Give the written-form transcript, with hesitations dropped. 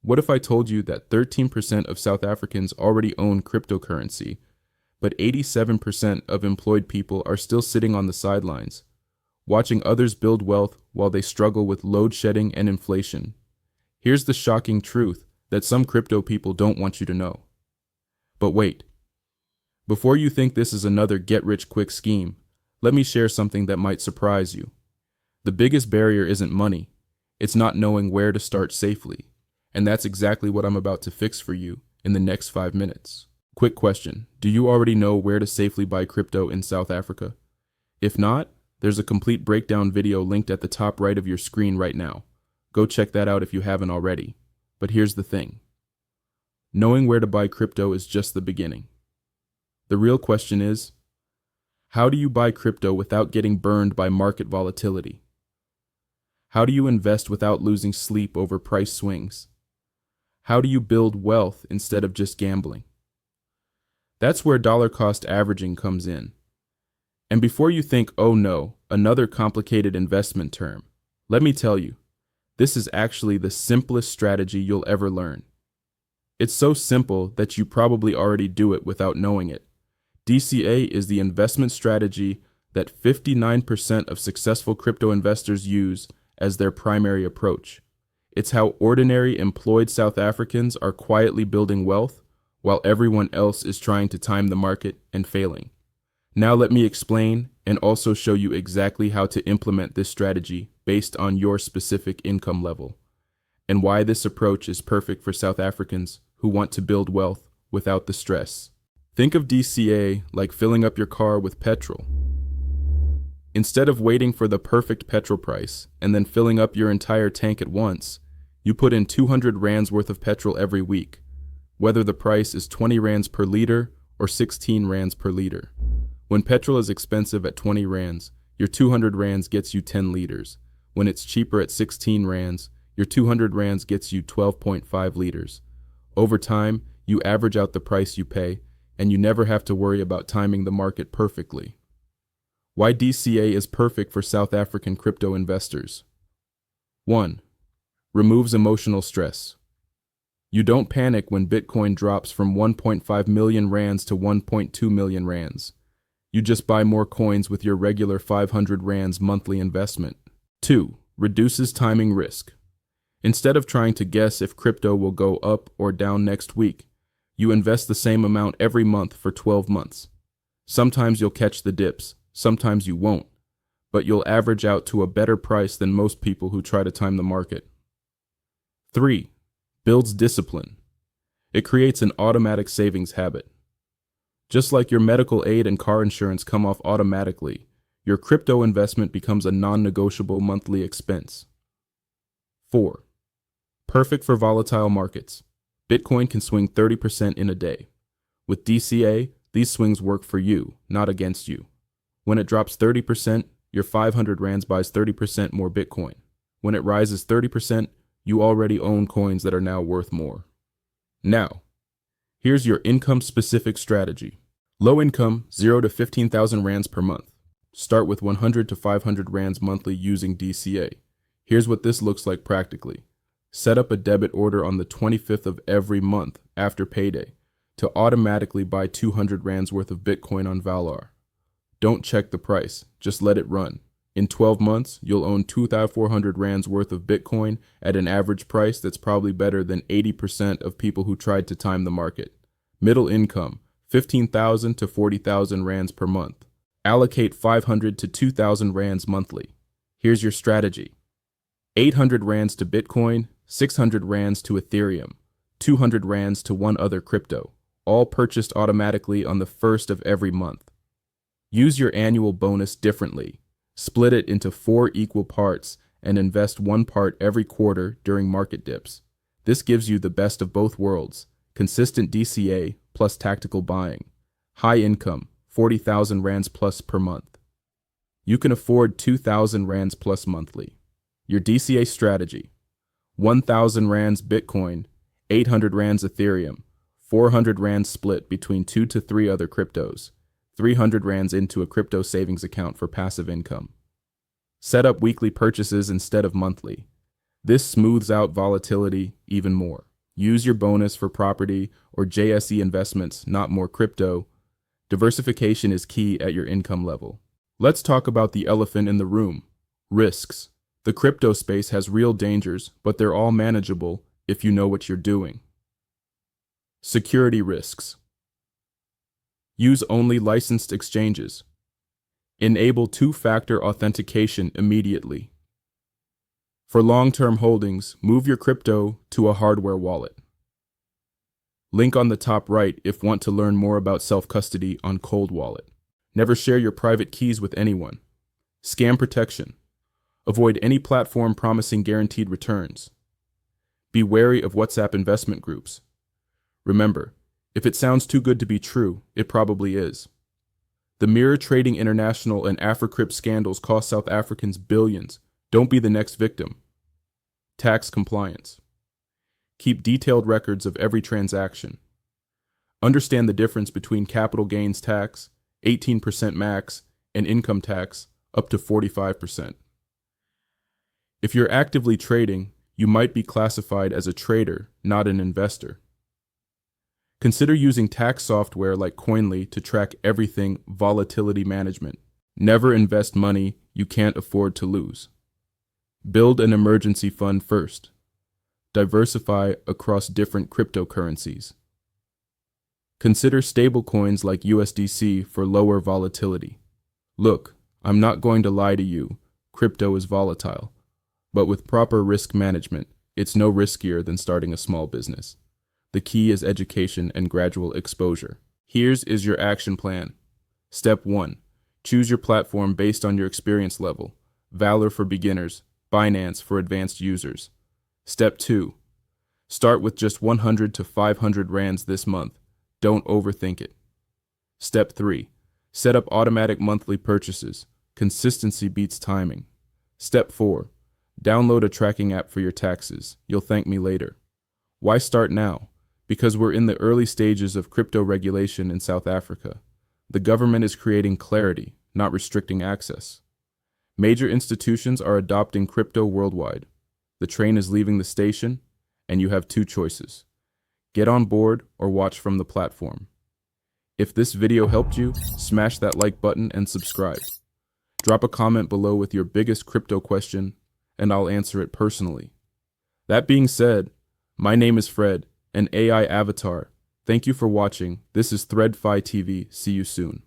What if I told you that 13% of South Africans already own cryptocurrency, but 87% of employed people are still sitting on the sidelines, watching others build wealth while they struggle with load shedding and inflation? Here's the shocking truth that some crypto people don't want you to know. But wait, before you think this is another get-rich-quick scheme, let me share something that might surprise you. The biggest barrier isn't money, it's not knowing where to start safely. And that's exactly what I'm about to fix for you in the next 5 minutes. Quick question, do you already know where to safely buy crypto in South Africa? If not, there's a complete breakdown video linked at the top right of your screen right now. Go check that out if you haven't already. But here's the thing. Knowing where to buy crypto is just the beginning. The real question is, how do you buy crypto without getting burned by market volatility? How do you invest without losing sleep over price swings? How do you build wealth instead of just gambling? That's where dollar cost averaging comes in. And before you think, oh no, another complicated investment term, let me tell you, this is actually the simplest strategy you'll ever learn. It's so simple that you probably already do it without knowing it. DCA is the investment strategy that 59% of successful crypto investors use as their primary approach. It's how ordinary employed South Africans are quietly building wealth while everyone else is trying to time the market and failing. Now let me explain and also show you exactly how to implement this strategy based on your specific income level, and why this approach is perfect for South Africans who want to build wealth without the stress. Think of DCA like filling up your car with petrol. Instead of waiting for the perfect petrol price and then filling up your entire tank at once, you put in 200 rands worth of petrol every week, whether the price is 20 rands per liter or 16 rands per liter. When petrol is expensive at 20 rands, your 200 rands gets you 10 liters. When it's cheaper at 16 rands, your 200 rands gets you 12.5 liters. Over time, you average out the price you pay, and you never have to worry about timing the market perfectly. Why DCA is perfect for South African crypto investors. 1. Removes emotional stress. You don't panic when Bitcoin drops from 1.5 million rands to 1.2 million rands. You just buy more coins with your regular 500 rands monthly investment. 2. Reduces timing risk. Instead of trying to guess if crypto will go up or down next week, you invest the same amount every month for 12 months. Sometimes you'll catch the dips, sometimes you won't, but you'll average out to a better price than most people who try to time the market. 3. Builds discipline. It creates an automatic savings habit. Just like your medical aid and car insurance come off automatically, your crypto investment becomes a non-negotiable monthly expense. 4. Perfect for volatile markets. Bitcoin can swing 30% in a day. With DCA, these swings work for you, not against you. When it drops 30%, your 500 rands buys 30% more Bitcoin. When it rises 30%, you already own coins that are now worth more. Now, here's your income-specific strategy. Low income, 0 to 15,000 rands per month. Start with 100 to 500 rands monthly using DCA. Here's what this looks like practically. Set up a debit order on the 25th of every month after payday to automatically buy 200 rands worth of Bitcoin on Valar. Don't check the price, just let it run. In 12 months, you'll own 2,400 rands worth of Bitcoin at an average price that's probably better than 80% of people who tried to time the market. Middle income, 15,000 to 40,000 rands per month. Allocate 500 to 2,000 rands monthly. Here's your strategy. 800 rands to Bitcoin, 600 rands to Ethereum, 200 rands to one other crypto, all purchased automatically on the 1st of every month. Use your annual bonus differently. Split it into 4 equal parts and invest 1 part every quarter during market dips. This gives you the best of both worlds, consistent DCA plus tactical buying. High income, 40,000 rands plus per month. You can afford 2,000 rands plus monthly. Your DCA strategy: 1,000 rands Bitcoin, 800 rands Ethereum, 400 rands split between 2 to 3 other cryptos, 300 rands into a crypto savings account for passive income. Set up weekly purchases instead of monthly. This smooths out volatility even more. Use your bonus for property or JSE investments, not more crypto. Diversification is key at your income level. Let's talk about the elephant in the room: risks. The crypto space has real dangers, but they're all manageable if you know what you're doing. Security risks. Use only licensed exchanges. Enable two-factor authentication immediately. For long-term holdings, move your crypto to a hardware wallet. Link on the top right if want to learn more about self-custody on Cold Wallet. Never share your private keys with anyone. Scam protection. Avoid any platform promising guaranteed returns. Be wary of WhatsApp investment groups. Remember, if it sounds too good to be true, it probably is. The Mirror Trading International and AfriCrypt scandals cost South Africans billions. Don't be the next victim. Tax compliance. Keep detailed records of every transaction. Understand the difference between capital gains tax, 18% max, and income tax, up to 45%. If you're actively trading, you might be classified as a trader, not an investor. Consider using tax software like Coinly to track everything volatility management. Never invest money you can't afford to lose. Build an emergency fund first. Diversify across different cryptocurrencies. Consider stablecoins like USDC for lower volatility. Look, I'm not going to lie to you, crypto is volatile, but with proper risk management, it's no riskier than starting a small business. The key is education and gradual exposure. Here's your action plan. Step 1. Choose your platform based on your experience level. Valor for beginners, Binance for advanced users. Step 2. Start with just 100 to 500 rands this month. Don't overthink it. Step 3. Set up automatic monthly purchases. Consistency beats timing. Step 4. Download a tracking app for your taxes. You'll thank me later. Why start now? Because we're in the early stages of crypto regulation in South Africa. The government is creating clarity, not restricting access. Major institutions are adopting crypto worldwide. The train is leaving the station, and you have two choices. Get on board or watch from the platform. If this video helped you, smash that like button and subscribe. Drop a comment below with your biggest crypto question, and I'll answer it personally. That being said, my name is Fred, an AI avatar. Thank you for watching. This is ThreadFi TV. See you soon.